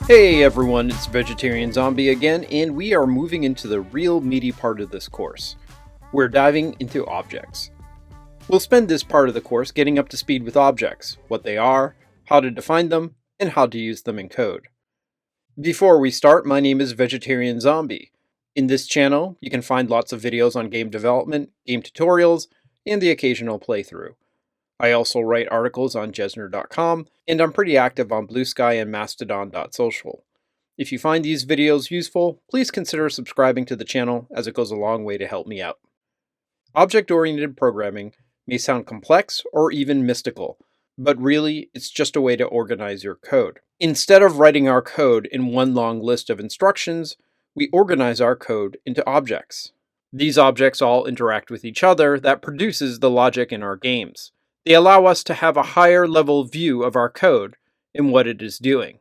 Hey everyone, it's Vegetarian Zombie again, and we are moving into the real meaty part of this course. We're diving into objects. We'll spend this part of the course getting up to speed with objects, what they are, how to define them, and how to use them in code. Before we start, my name is Vegetarian Zombie. In this channel, you can find lots of videos on game development, game tutorials, and the occasional playthrough. I also write articles on Jesner.com, and I'm pretty active on Blue Sky and Mastodon.social. If you find these videos useful, please consider subscribing to the channel, as it goes a long way to help me out. Object-oriented programming may sound complex or even mystical, but really, it's just a way to organize your code. Instead of writing our code in one long list of instructions, we organize our code into objects. These objects all interact with each other that produces the logic in our games. They allow us to have a higher level view of our code and what it is doing.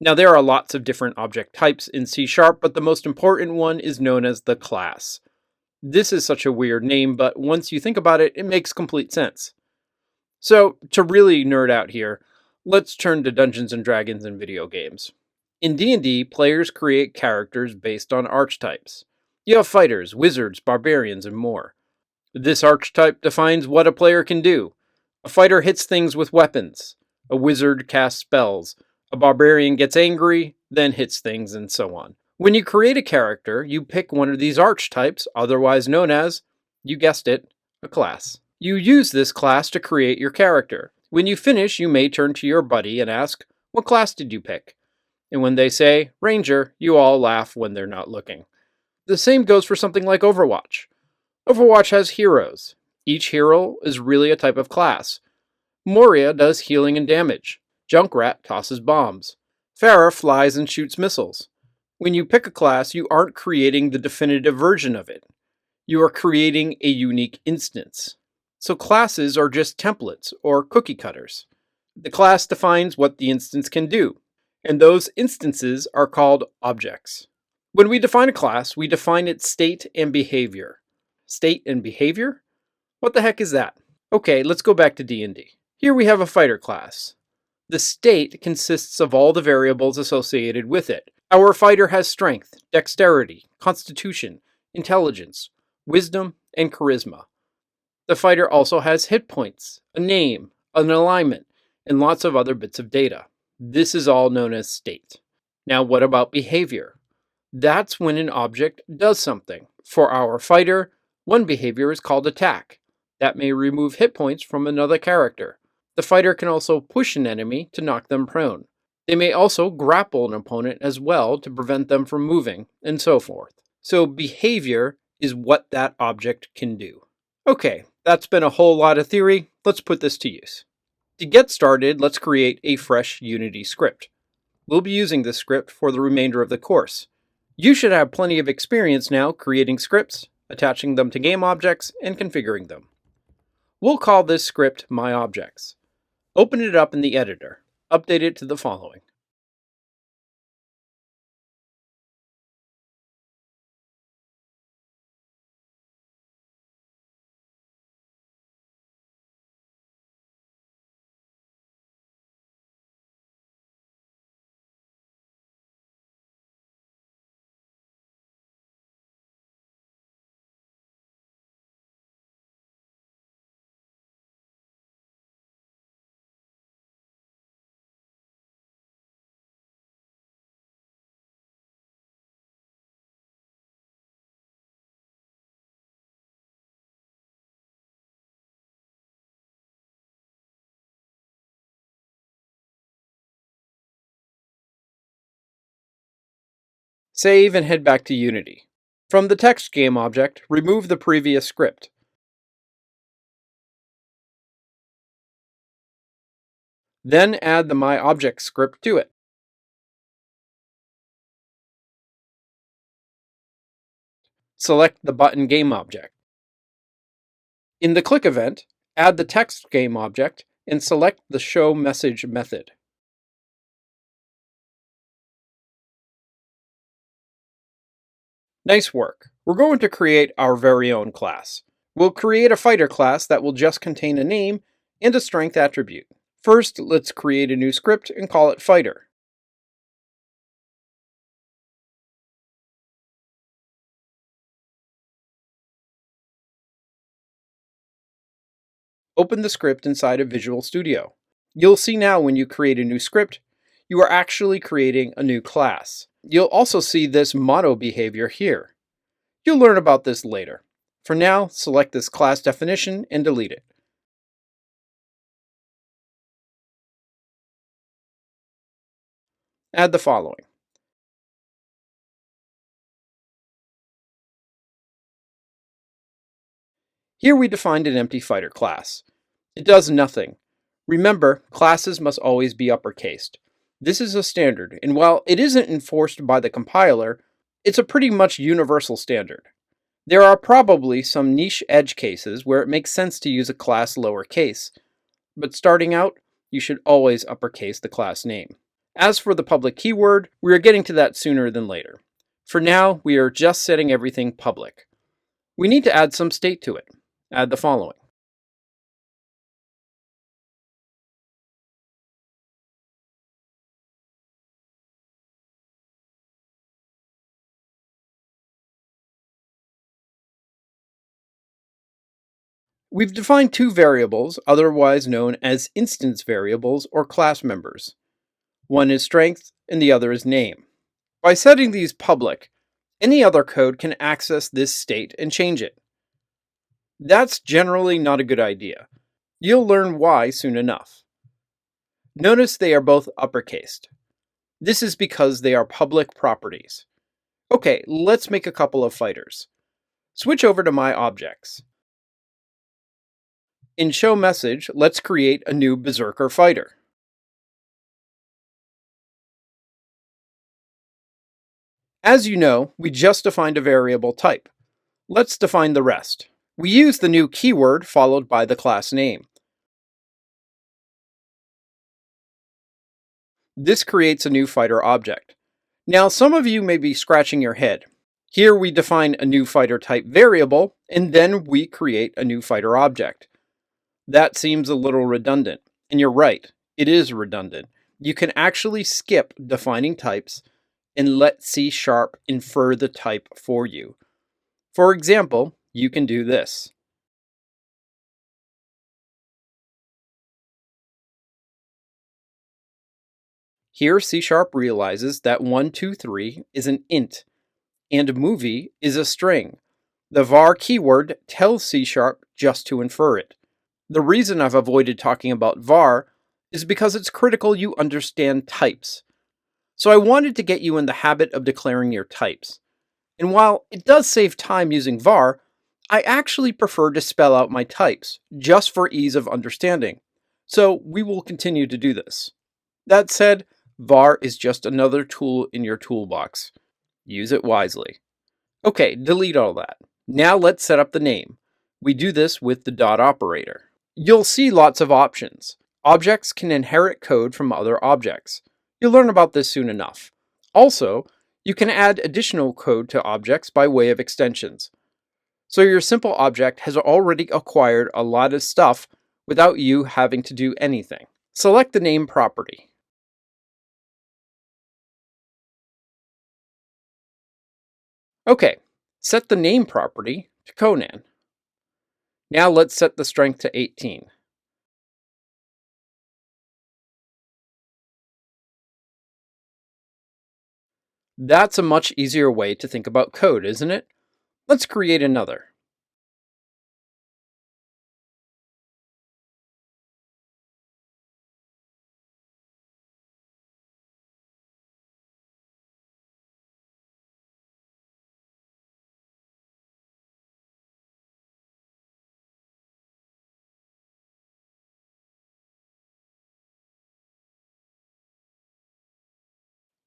Now there are lots of different object types in C#, but the most important one is known as the class. This is such a weird name, but once you think about it, it makes complete sense. So, to really nerd out here, let's turn to Dungeons and Dragons and video games. In D&D, players create characters based on archetypes. You have fighters, wizards, barbarians, and more. This archetype defines what a player can do. A fighter hits things with weapons. A wizard casts spells. A barbarian gets angry, then hits things, and so on. When you create a character, you pick one of these archetypes, otherwise known as, you guessed it, a class. You use this class to create your character. When you finish, you may turn to your buddy and ask, what class did you pick? And when they say, Ranger, you all laugh when they're not looking. The same goes for something like Overwatch. Overwatch has heroes. Each hero is really a type of class. Moria does healing and damage. Junkrat tosses bombs. Pharah flies and shoots missiles. When you pick a class, you aren't creating the definitive version of it. You are creating a unique instance. So classes are just templates or cookie cutters. The class defines what the instance can do, and those instances are called objects. When we define a class, we define its state and behavior. State and behavior? What the heck is that? Okay, let's go back to D&D. Here we have a fighter class. The state consists of all the variables associated with it. Our fighter has strength, dexterity, constitution, intelligence, wisdom, and charisma. The fighter also has hit points, a name, an alignment, and lots of other bits of data. This is all known as state. Now what about behavior? That's when an object does something. For our fighter, one behavior is called attack. That may remove hit points from another character. The fighter can also push an enemy to knock them prone. They may also grapple an opponent as well to prevent them from moving, and so forth. So behavior is what that object can do. Okay, that's been a whole lot of theory. Let's put this to use. To get started, let's create a fresh Unity script. We'll be using this script for the remainder of the course. You should have plenty of experience now creating scripts, attaching them to game objects, and configuring them. We'll call this script myObjects. Open it up in the editor. Update it to the following. Save and head back to Unity. From the text game object, remove the previous script. Then add the myObjects script to it. Select the button game object. In the click event, add the text game object and select the show message method. Nice work. We're going to create our very own class. We'll create a fighter class that will just contain a name and a strength attribute. First, let's create a new script and call it fighter. open the script inside of Visual Studio. You'll see now when you create a new script, you are actually creating a new class. You'll also see this mono behavior here. You'll learn about this later. For now, select this class definition and delete it. Add the following. Here we defined an empty fighter class. It does nothing. Remember, classes must always be uppercased. This is a standard, and while it isn't enforced by the compiler, it's a pretty much universal standard. There are probably some niche edge cases where it makes sense to use a class lowercase, but starting out, you should always uppercase the class name. As for the public keyword, we are getting to that sooner than later. For now, we are just setting everything public. We need to add some state to it. Add the following. We've defined two variables, otherwise known as instance variables or class members. One is strength and the other is name. By setting these public, any other code can access this state and change it. That's generally not a good idea. You'll learn why soon enough. Notice they are both uppercased. This is because they are public properties. Okay, let's make a couple of fighters. Switch over to My Objects. In Show Message, let's create a new Berserker fighter. As you know, we just defined a variable type. Let's define the rest. We use the new keyword followed by the class name. This creates a new fighter object. Now, some of you may be scratching your head. Here we define a new fighter type variable, and then we create a new fighter object. That seems a little redundant, and you're right, it is redundant. You can actually skip defining types and let C# infer the type for you. For example, you can do this. Here C# realizes that 123 is an int, and movie is a string. The var keyword tells C# just to infer it. The reason I've avoided talking about var is because it's critical you understand types. So I wanted to get you in the habit of declaring your types. And while it does save time using var, I actually prefer to spell out my types, just for ease of understanding. So we will continue to do this. That said, var is just another tool in your toolbox. Use it wisely. Okay, delete all that. Now let's set up the name. We do this with the dot operator. You'll see lots of options. Objects can inherit code from other objects. You'll learn about this soon enough. Also, you can add additional code to objects by way of extensions. So your simple object has already acquired a lot of stuff without you having to do anything. Select the name property. Okay, set the name property to Conan. Now let's set the strength to 18. That's a much easier way to think about code, isn't it? Let's create another.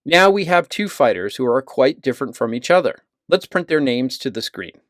Now we have two fighters who are quite different from each other. Let's print their names to the screen.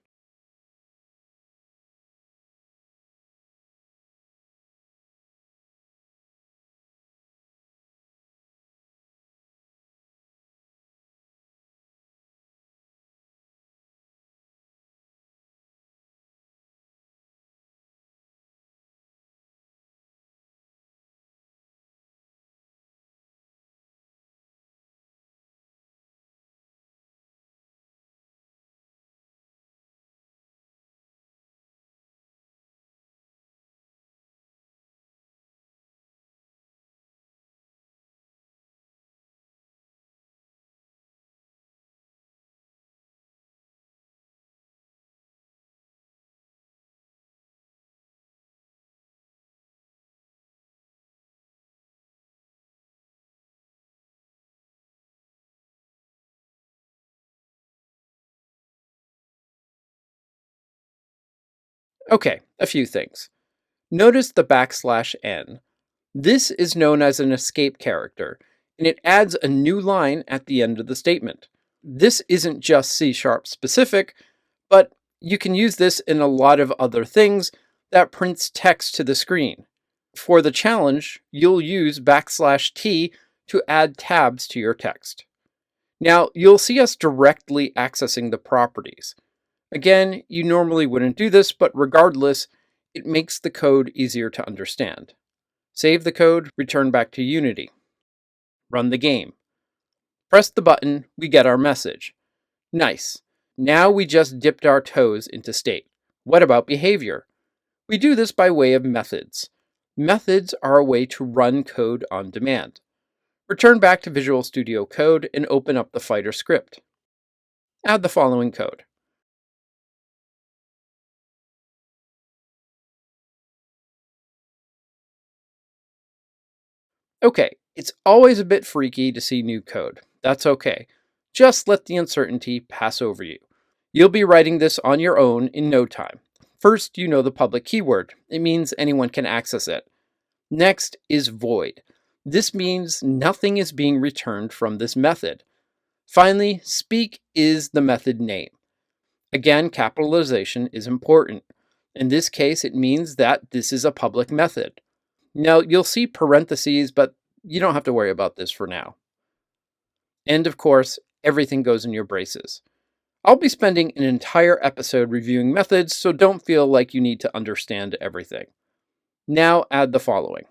Okay, a few things. Notice the \n. This is known as an escape character, and it adds a new line at the end of the statement. This isn't just C# specific, but you can use this in a lot of other things that prints text to the screen. For the challenge, you'll use \T to add tabs to your text. Now, you'll see us directly accessing the properties. Again, you normally wouldn't do this, but regardless, it makes the code easier to understand. Save the code, return back to Unity. Run the game. Press the button, we get our message. Nice. Now we just dipped our toes into state. What about behavior? We do this by way of methods. Methods are a way to run code on demand. Return back to Visual Studio Code and open up the Fighter script. Add the following code. Okay, it's always a bit freaky to see new code. That's okay. Just let the uncertainty pass over you. You'll be writing this on your own in no time. First, you know the public keyword. It means anyone can access it. Next is void. This means nothing is being returned from this method. Finally, speak is the method name. Again, capitalization is important. In this case, it means that this is a public method. Now, you'll see parentheses, but you don't have to worry about this for now. And of course, everything goes in your braces. I'll be spending an entire episode reviewing methods, so don't feel like you need to understand everything. Now add the following.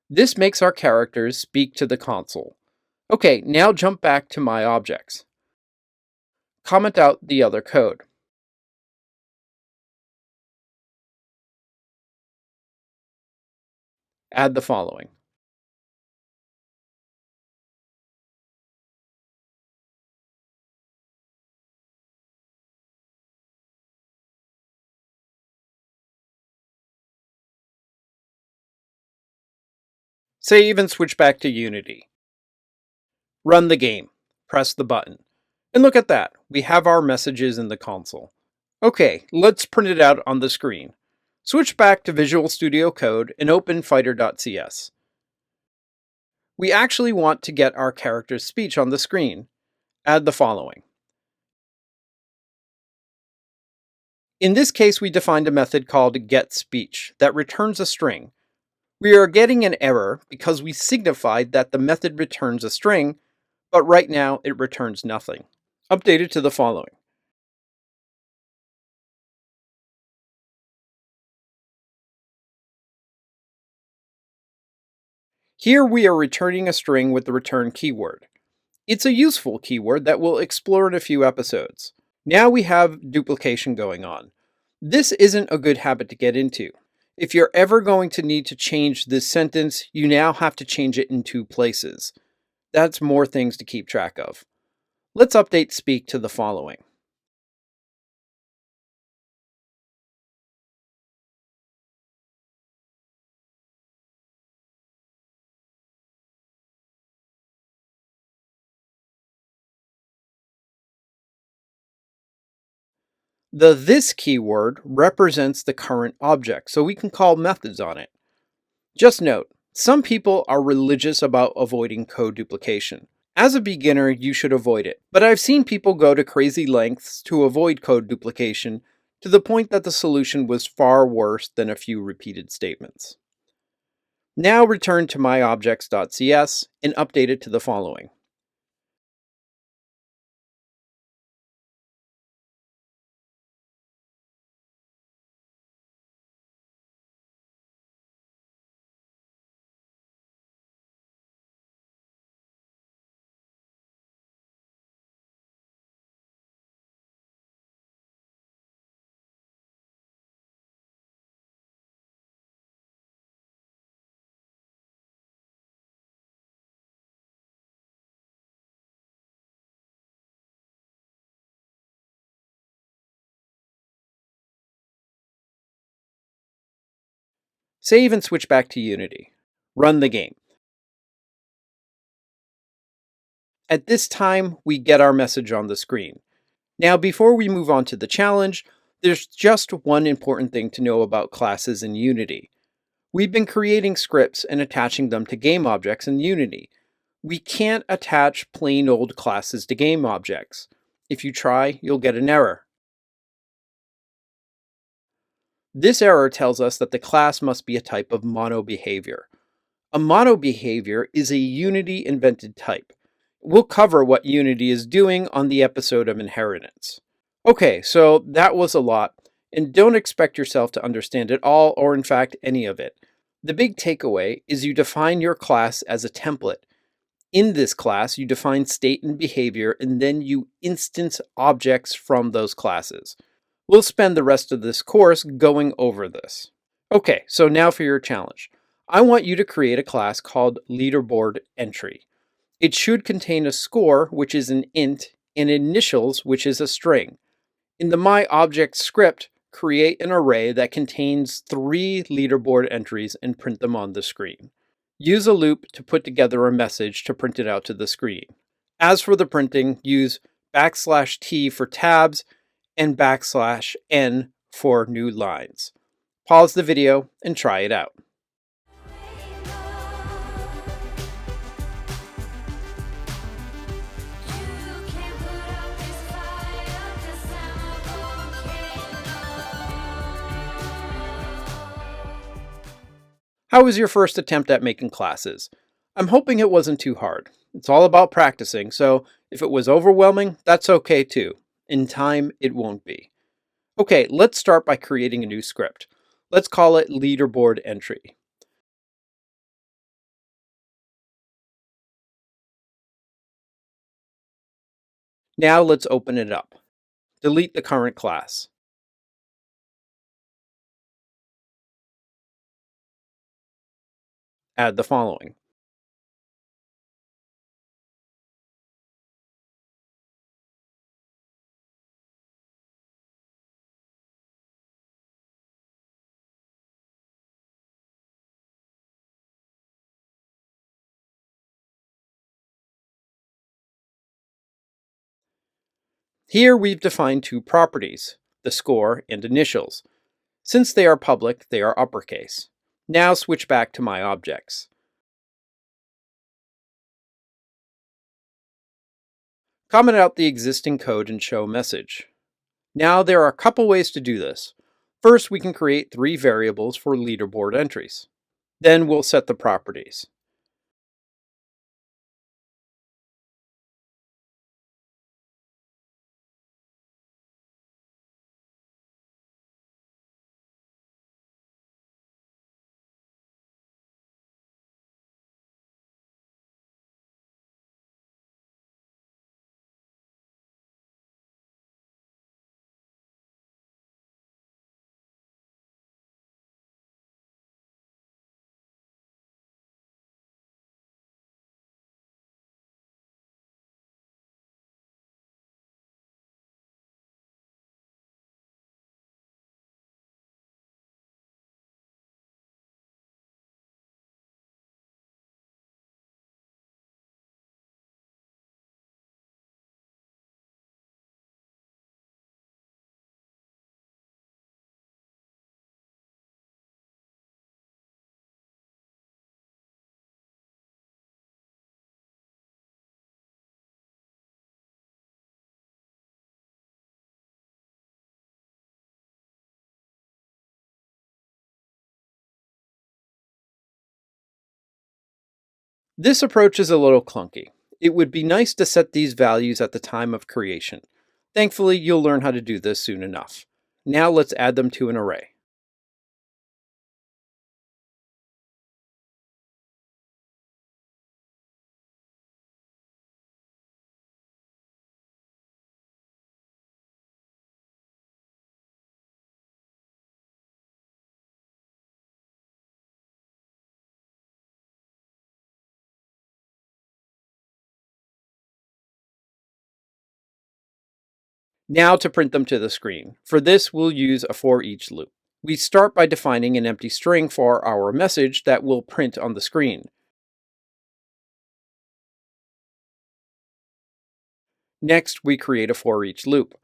This makes our characters speak to the console. Okay, now jump back to My Objects. Comment out the other code. Add the following. Save and switch back to Unity. Run the game. Press the button. And look at that, we have our messages in the console. Okay, let's print it out on the screen. Switch back to Visual Studio Code and open fighter.cs. We actually want to get our character's speech on the screen. Add the following. In this case, we defined a method called getSpeech that returns a string. We are getting an error because we signified that the method returns a string, but right now it returns nothing. Update it to the following. Here we are returning a string with the return keyword. It's a useful keyword that we'll explore in a few episodes. Now we have duplication going on. This isn't a good habit to get into. If you're ever going to need to change this sentence, you now have to change it in two places. That's more things to keep track of. Let's update speak to the following. The this keyword represents the current object, so we can call methods on it. Just note, some people are religious about avoiding code duplication. As a beginner, you should avoid it, but I've seen people go to crazy lengths to avoid code duplication to the point that the solution was far worse than a few repeated statements. Now return to myobjects.cs and update it to the following. Save and switch back to Unity. Run the game. At this time, we get our message on the screen. Now, before we move on to the challenge, there's just one important thing to know about classes in Unity. We've been creating scripts and attaching them to game objects in Unity. We can't attach plain old classes to game objects. If you try, you'll get an error. This error tells us that the class must be a type of monobehavior. A monobehavior is a Unity invented type. We'll cover what Unity is doing on the episode of Inheritance. Okay, so that was a lot, and don't expect yourself to understand it all, or in fact any of it. The big takeaway is you define your class as a template. In this class, you define state and behavior, and then you instance objects from those classes. We'll spend the rest of this course going over this. Okay, so now for your challenge. I want you to create a class called Leaderboard Entry. It should contain a score, which is an int, and initials, which is a string. In the myObject script, create an array that contains 3 leaderboard entries and print them on the screen. Use a loop to put together a message to print it out to the screen. As for the printing, use \T for tabs and \N for new lines. Pause the video and try it out. How was your first attempt at making classes? I'm hoping it wasn't too hard. It's all about practicing, so if it was overwhelming, that's okay too. In time, it won't be. Okay, let's start by creating a new script. Let's call it Leaderboard Entry. Now let's open it up. Delete the current class. Add the following. Here we've defined 2 properties, the score and initials. Since they are public, they are uppercase. Now switch back to my objects. Comment out the existing code and show message. Now there are a couple ways to do this. First, we can create 3 variables for leaderboard entries. Then we'll set the properties. This approach is a little clunky. It would be nice to set these values at the time of creation. Thankfully, you'll learn how to do this soon enough. Now let's add them to an array. Now to print them to the screen. For this, we'll use a for each loop. We start by defining an empty string for our message that will print on the screen. Next, we create a for each loop.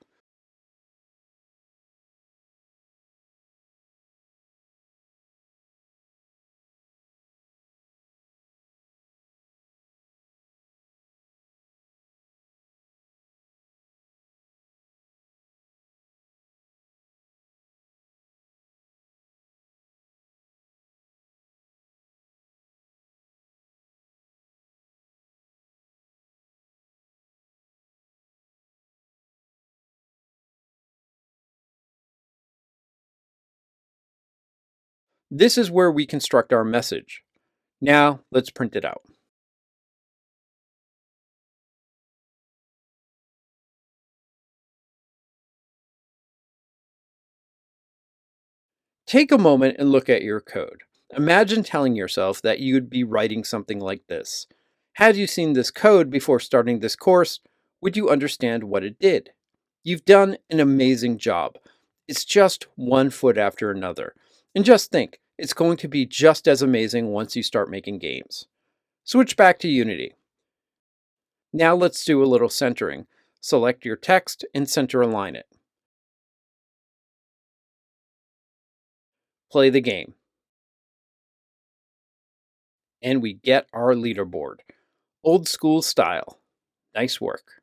This is where we construct our message. Now, let's print it out. Take a moment and look at your code. Imagine telling yourself that you'd be writing something like this. Had you seen this code before starting this course, would you understand what it did? You've done an amazing job. It's just one foot after another. And just think, it's going to be just as amazing once you start making games. Switch back to Unity. Now let's do a little centering. Select your text and center align it. Play the game. And we get our leaderboard. Old school style. Nice work.